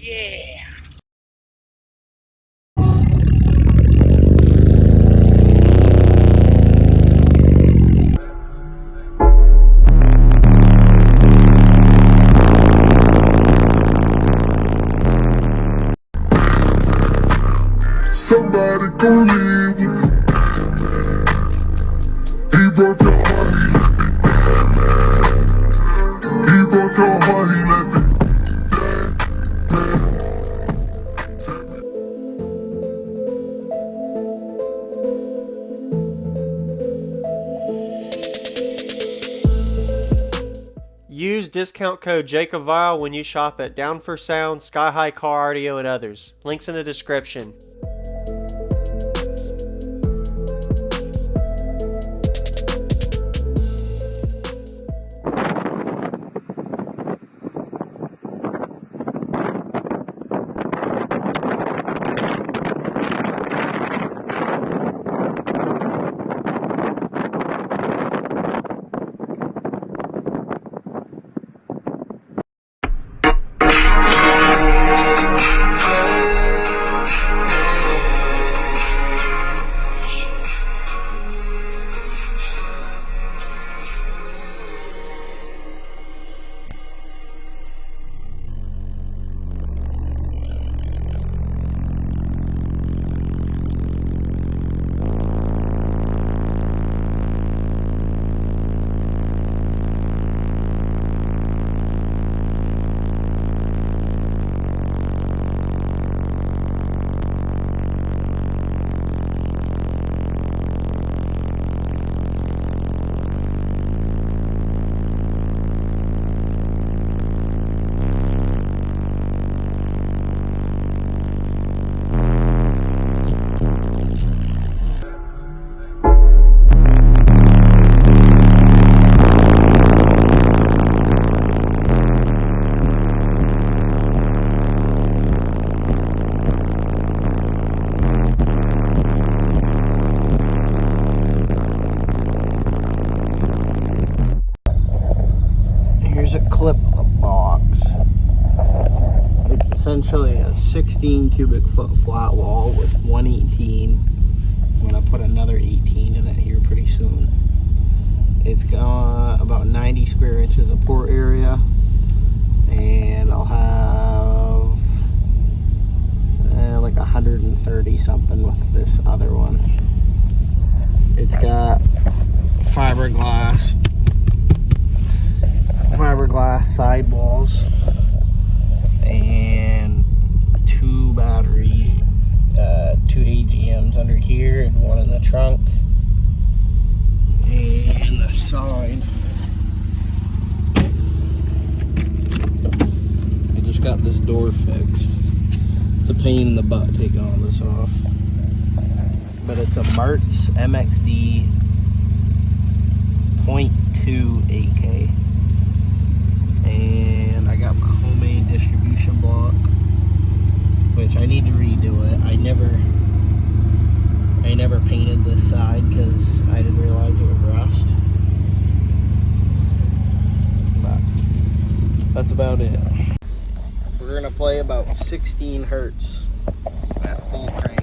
Yeah. Somebody gon' live with me. He broke your heart, he broke your heart, he let me. Use discount code JacobViral when you shop at Down for Sound, SkyHigh Car Audio, and others. Links in the description. Here's a clip box. It's essentially a 16 cubic foot flat wall with 118. I'm gonna put another 18 in it here pretty soon. It's got about 90 square inches of port area, and I'll have like 130 something with this other one. It's got fiberglass sidewalls and two battery, two AGMs under here and one in the trunk. And the side, I just got this door fixed. It's a pain in the butt taking all this off, but it's a Martz MXD 0.2 8K. And I got my homemade distribution block, which I need to redo it. I never painted this side because I didn't realize it would rust. But that's about it. We're gonna play about 16 hertz at full crank.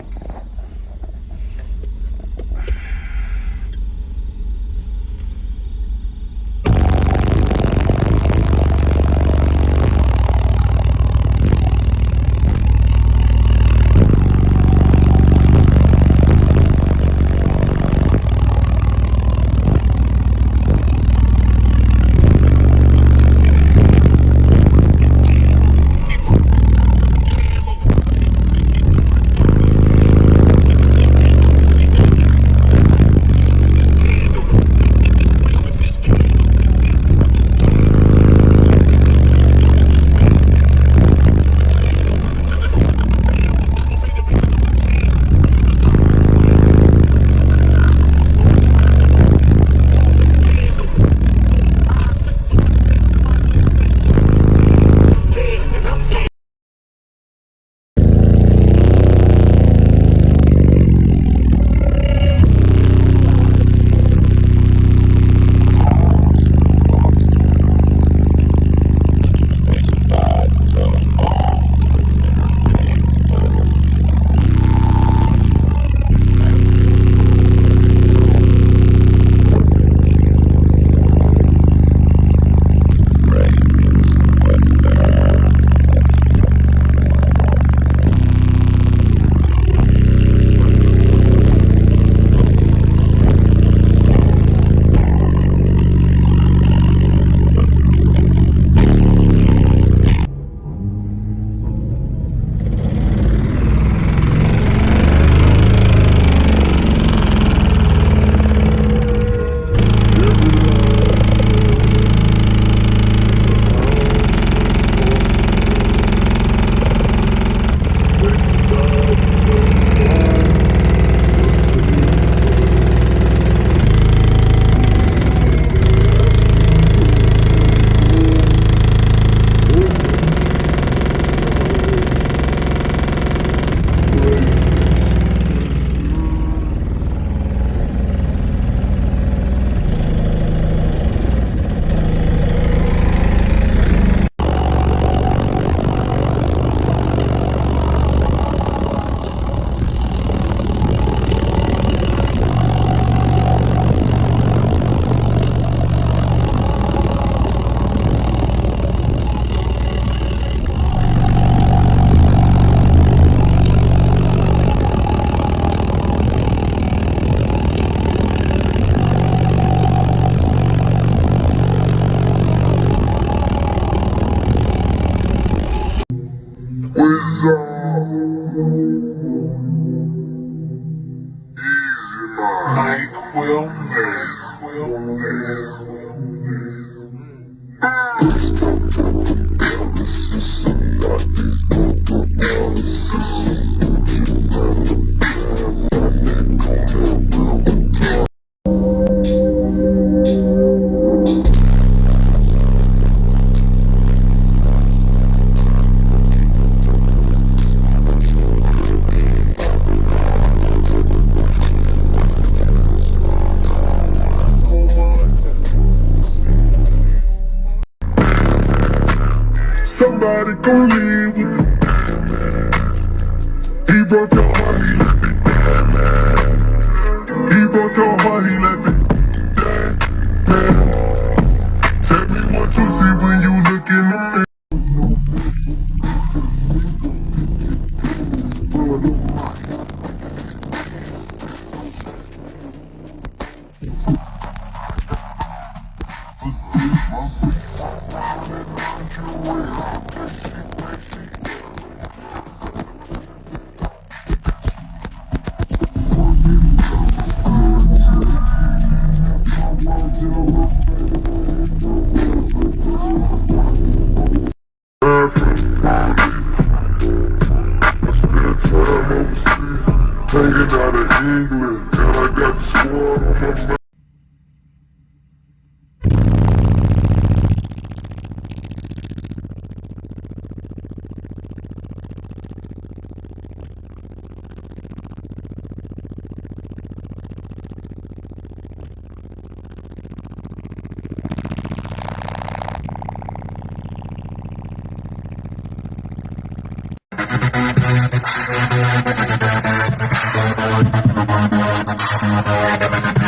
Night will somebody gon' leave with the he broke your heart, he let me down, man. He broke your heart, he let me down, man. Tell me what you see when you look in the face. Hanging out of England, and I got the squad on my mind.